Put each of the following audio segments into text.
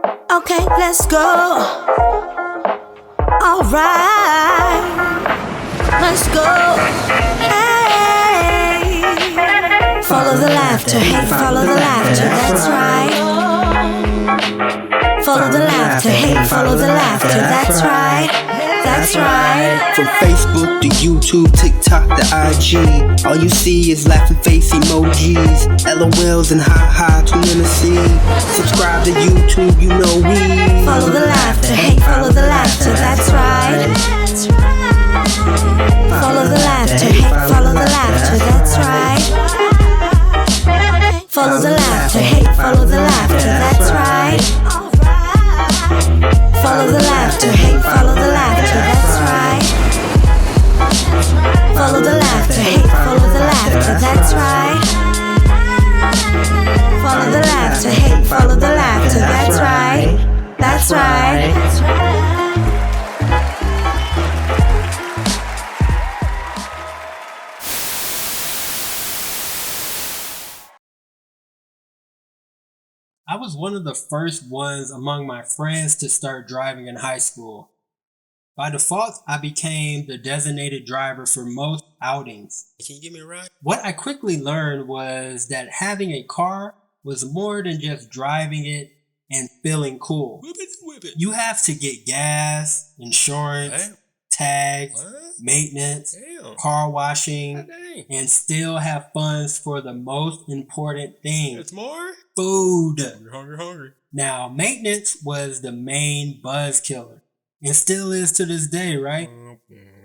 Okay, let's go. Alright, let's go. Hey, follow the laughter. Hey, follow the laughter. That's right. Follow the laughter. Hey, follow the laughter. That's right. That's right. From Facebook to YouTube, TikTok to IG, all you see is laughing face emojis, LOLs and ha-ha to Tennessee. Subscribe to YouTube, you know we follow the laughter. Hey, follow the laughter. That's right. Follow the laughter. Hey, follow the laughter. That's right. Follow the laughter. Hey, follow the laughter. That's right. Follow the laughter. Hey, follow the laughter. That's right. Follow the laughter. Hey, follow the laughter. That's right. Follow the laughter. Hey, follow the laughter. That's right. That's right. I was one of the first ones among my friends to start driving in high school. By default, I became the designated driver for most outings. Can you get me a ride? What I quickly learned was that having a car was more than just driving it and feeling cool. Whip it. You have to get gas, insurance, tags, maintenance, car washing, and still have funds for the most important thing. It's more? Food. You're hungry. Now, maintenance was the main buzz killer. And still is to this day, right?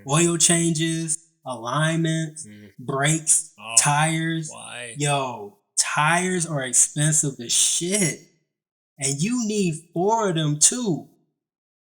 Oil changes, alignments, brakes, tires. Why? Yo, tires are expensive as shit. And you need 4 of them too.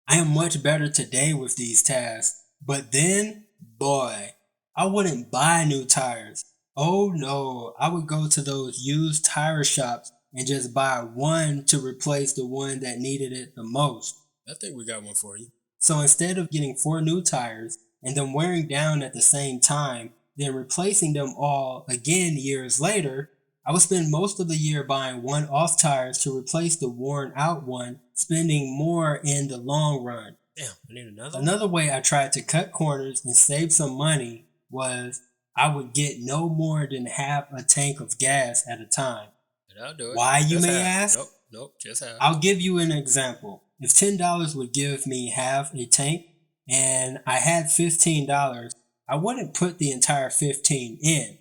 I am much better today with these tasks. But then, boy, I wouldn't buy new tires. Oh no, I would go to those used tire shops and just buy one to replace the one that needed it the most. I think we got one for you. So instead of getting 4 new tires and them wearing down at the same time, then replacing them all again years later, I would spend most of the year buying one-off tires to replace the worn out one, spending more in the long run. Damn, I need another one. Another way I tried to cut corners and save some money was I would get no more than half a tank of gas at a time. And I'll do it. Why, you Just may half. ask? Nope, just half. I'll give you an example. If $10 would give me half a tank and I had $15, I wouldn't put the entire 15 in.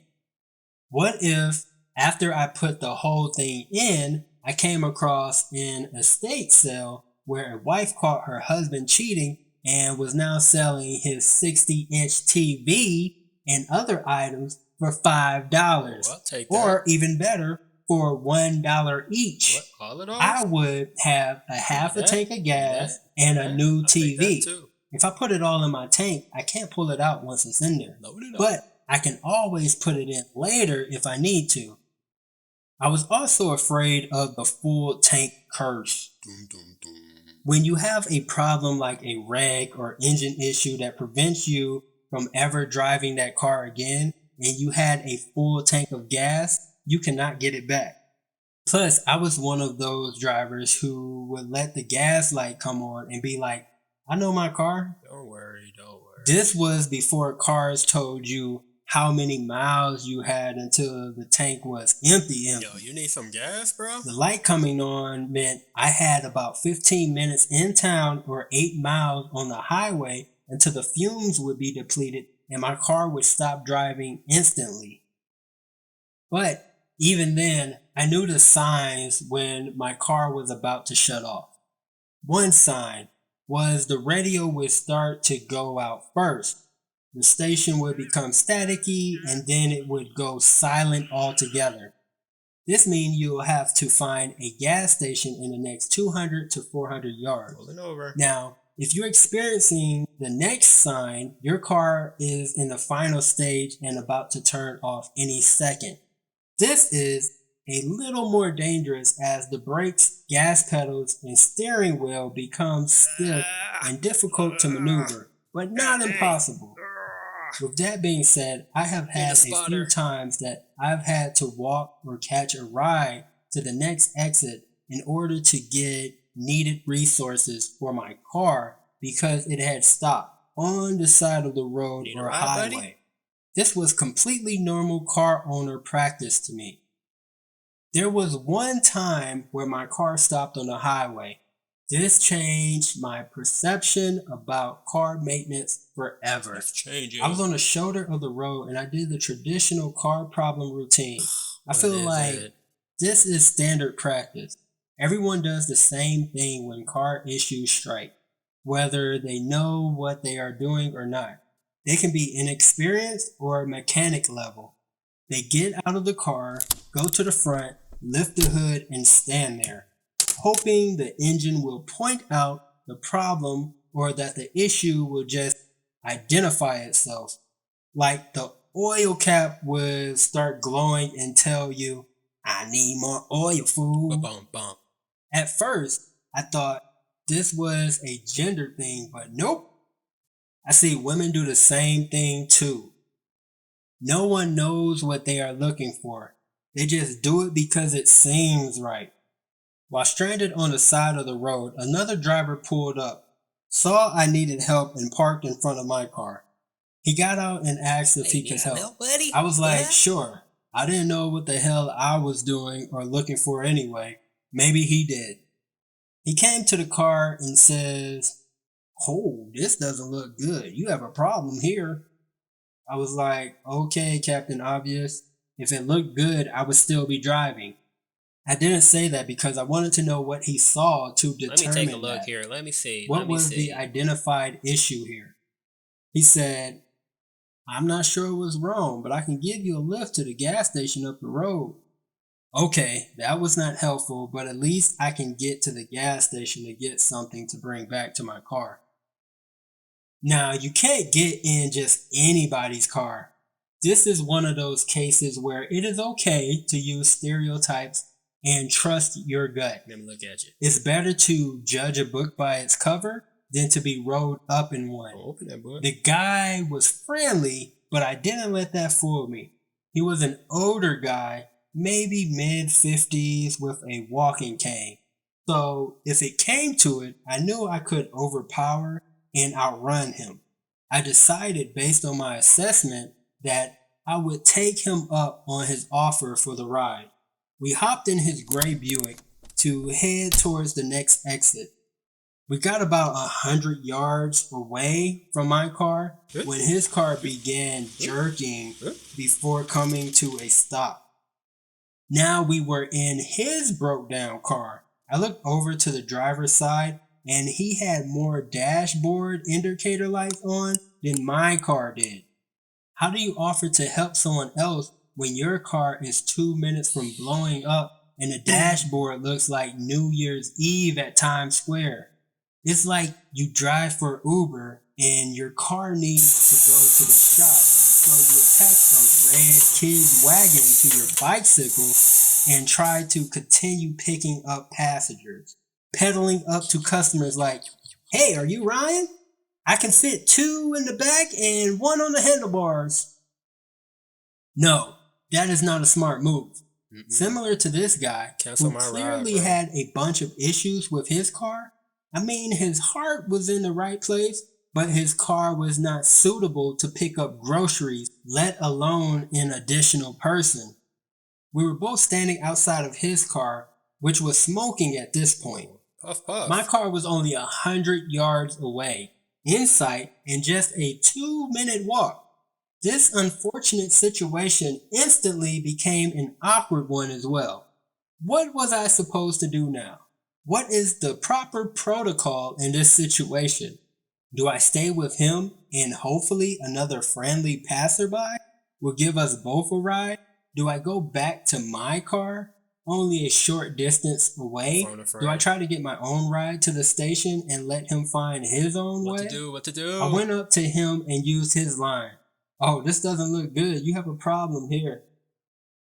What if after I put the whole thing in, I came across an estate sale where a wife caught her husband cheating and was now selling his 60-inch TV and other items for $5. Well, I'll take that. Or even better, for $1 each. What? All of those? I would have a half a tank of gas and a new TV. If I put it all in my tank, I can't pull it out once it's in there. But I can always put it in later if I need to. I was also afraid of the full tank curse. When you have a problem like a wreck or engine issue that prevents you from ever driving that car again, and you had a full tank of gas, you cannot get it back. Plus, I was one of those drivers who would let the gas light come on and be like, I know my car. Don't worry. This was before cars told you how many miles you had until the tank was empty. Yo, you need some gas, bro? The light coming on meant I had about 15 minutes in town or 8 miles on the highway until the fumes would be depleted and my car would stop driving instantly. But even then, I knew the signs when my car was about to shut off. One sign was the radio would start to go out first. The station would become staticky and then it would go silent altogether. This means you'll have to find a gas station in the next 200 to 400 yards. Pulling over. Now, if you're experiencing the next sign, your car is in the final stage and about to turn off any second. This is a little more dangerous as the brakes, gas pedals, and steering wheel become stiff and difficult to maneuver, but not impossible. With that being said, I have had a few times that I've had to walk or catch a ride to the next exit in order to get needed resources for my car because it had stopped on the side of the road Need a or ride, highway. buddy? This was completely normal car owner practice to me. There was one time where my car stopped on the highway. This changed my perception about car maintenance forever. It's changing. I was on the shoulder of the road and I did the traditional car problem routine. I feel like this is standard practice. Everyone does the same thing when car issues strike, whether they know what they are doing or not. They can be inexperienced or mechanic level. They get out of the car, go to the front, lift the hood, and stand there, hoping the engine will point out the problem or that the issue will just identify itself. Like the oil cap would start glowing and tell you, I need more oil, fool. Ba-bum-bum. At first, I thought this was a gender thing, but nope. I see women do the same thing too. No one knows what they are looking for. They just do it because it seems right. While stranded on the side of the road, another driver pulled up, saw I needed help, and parked in front of my car. He got out and asked if he could help. Buddy? I was like, Yeah. sure. I didn't know what the hell I was doing or looking for anyway. Maybe he did. He came to the car and says, oh, this doesn't look good. You have a problem here. I was like, okay, Captain Obvious. If it looked good, I would still be driving. I didn't say that because I wanted to know what he saw to determine Let me take a look that. here. Let me see. What Let me was see. the identified issue here? He said, I'm not sure what's wrong, but I can give you a lift to the gas station up the road. Okay, that was not helpful, but at least I can get to the gas station to get something to bring back to my car. Now, you can't get in just anybody's car. This is one of those cases where it is okay to use stereotypes and trust your gut. Let me look at you. It's better to judge a book by its cover than to be rolled up in one. Open that book. The guy was friendly, but I didn't let that fool me. He was an older guy, maybe mid-50s with a walking cane. So if it came to it, I knew I could overpower and outrun him. I decided based on my assessment that I would take him up on his offer for the ride. We hopped in his gray Buick to head towards the next exit. We got about 100 yards away from my car when his car began jerking before coming to a stop. Now we were in his broke down car. I looked over to the driver's side and he had more dashboard indicator lights on than my car did. How do you offer to help someone else when your car is 2 minutes from blowing up and the dashboard looks like New Year's Eve at Times Square? It's like you drive for Uber and your car needs to go to the shop, so you attach a red kid's wagon to your bicycle and try to continue picking up passengers, pedaling up to customers like, hey, are you Ryan? I can fit 2 in the back and 1 on the handlebars. No, that is not a smart move. Similar to this guy, Cancel who my ride, clearly bro. had a bunch of issues with his car. I mean, his heart was in the right place, but his car was not suitable to pick up groceries, let alone an additional person. We were both standing outside of his car, which was smoking at this point. Puff, puff. My car was only 100 yards away, in sight, and just a 2-minute walk. This unfortunate situation instantly became an awkward one as well. What was I supposed to do now? What is the proper protocol in this situation? Do I stay with him and hopefully another friendly passerby will give us both a ride? Do I go back to my car, only a short distance away? Phone a friend. Do I try to get my own ride to the station and let him find his own way? What to do? I went up to him and used his line. Oh, this doesn't look good. You have a problem here.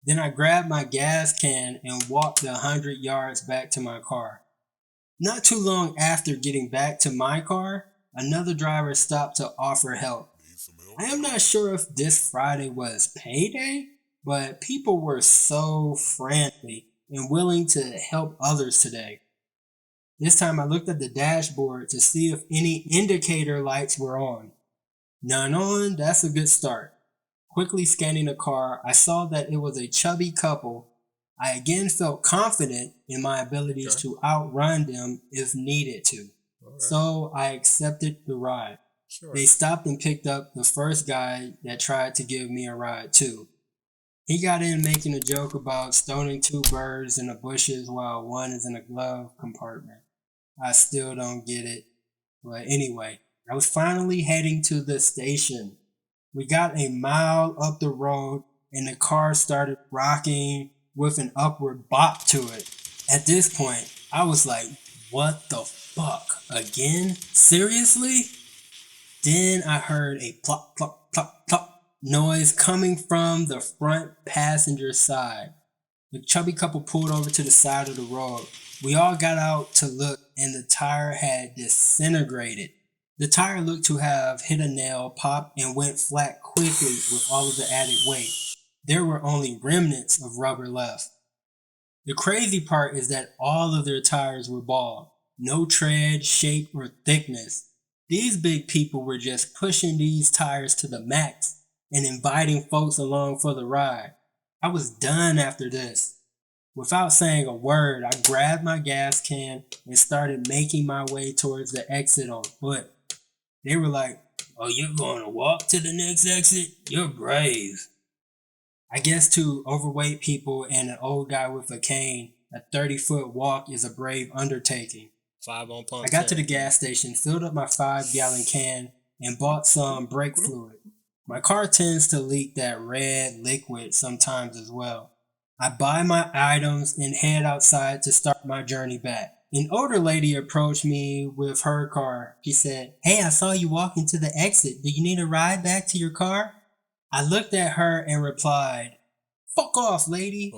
Then I grabbed my gas can and walked the 100 yards back to my car. Not too long after getting back to my car, another driver stopped to offer help. I am not sure if this Friday was payday, but people were so friendly and willing to help others today. This time I looked at the dashboard to see if any indicator lights were on. None on, that's a good start. Quickly scanning the car, I saw that it was a chubby couple. I again felt confident in my abilities to outrun them if needed to. So I accepted the ride. They stopped and picked up the first guy that tried to give me a ride too. He got in making a joke about stoning 2 birds in the bushes while one is in a glove compartment. I still don't get it. But anyway, I was finally heading to the station. We got a mile up the road and the car started rocking with an upward bop to it. At this point, I was like, what the fuck? Again? Seriously? Then I heard a plop, plop, plop, plop noise coming from the front passenger side. The chubby couple pulled over to the side of the road. We all got out to look and the tire had disintegrated. The tire looked to have hit a nail, popped, and went flat quickly with all of the added weight. There were only remnants of rubber left. The crazy part is that all of their tires were bald. No tread, shape, or thickness. These big people were just pushing these tires to the max and inviting folks along for the ride. I was done after this. Without saying a word, I grabbed my gas can and started making my way towards the exit on foot. They were like, "Oh, you're going to walk to the next exit? You're brave." I guess to overweight people and an old guy with a cane, a 30-foot walk is a brave undertaking. 5 on pump. I got to the gas station, filled up my 5-gallon can, and bought some brake fluid. My car tends to leak that red liquid sometimes as well. I buy my items and head outside to start my journey back. An older lady approached me with her car. She said, "Hey, I saw you walking to the exit. Do you need a ride back to your car?" I looked at her and replied, "Fuck off, lady."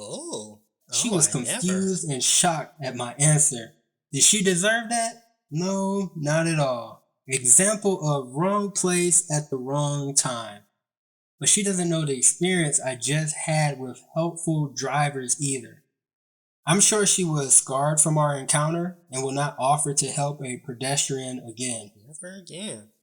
She was confused and shocked at my answer. Did she deserve that? No, not at all. Example of wrong place at the wrong time. But she doesn't know the experience I just had with helpful drivers either. I'm sure she was scarred from our encounter and will not offer to help a pedestrian again. Never again.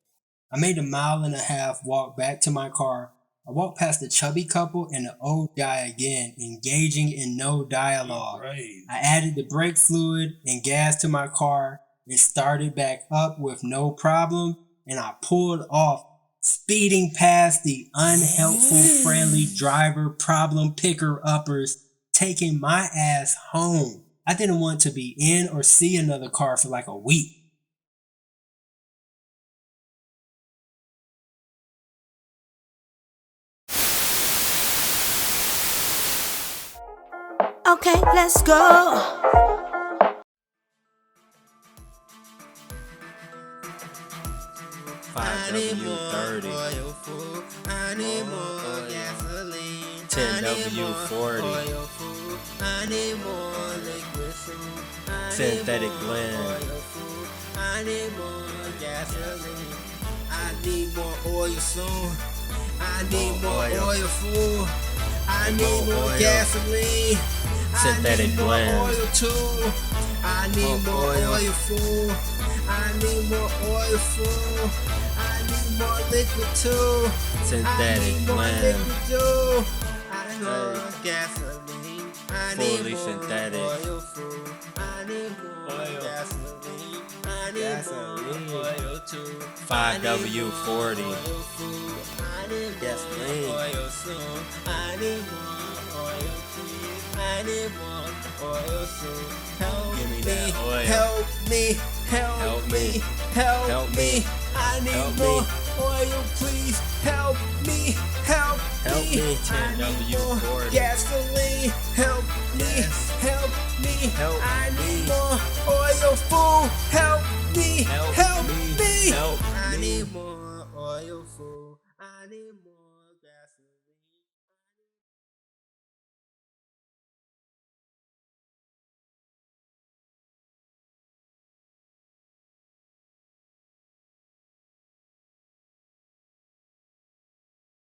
I made a 1.5 mile walk back to my car. I walked past the chubby couple and the old guy again, engaging in no dialogue. I added the brake fluid and gas to my car and started back up with no problem, and I pulled off, speeding past the unhelpful friendly driver problem picker-uppers, taking my ass home. I didn't want to be in or see another car for like a week. Okay, let's go. $5W30. I need more gasoline. $10W40. I need more liquid food. Synthetic blend. I need more gasoline. I need more oil soon. I need more oil food. I need more gasoline. Synthetic blend. I need more oil too. I need more oil food. I need more oil food. I need more liquid too. Synthetic blend. I need more gasoline. I Fully need more synthetic. oil food. I need more gasoline. I need more oil too. 5W40. I need Gasoline. more oil soon. I need more oil please. I need more oil soon. Help Give me me, that oil. help me, help Help me, me. help Help me. me. I need Help more me. oil, please. Help me, help Help me. me. I need more 10W40. gasoline. Help me, Yes. help me. Help I need me. more oil, food. Help me, Help help me. me. Help I me. need more oil, food. I need more.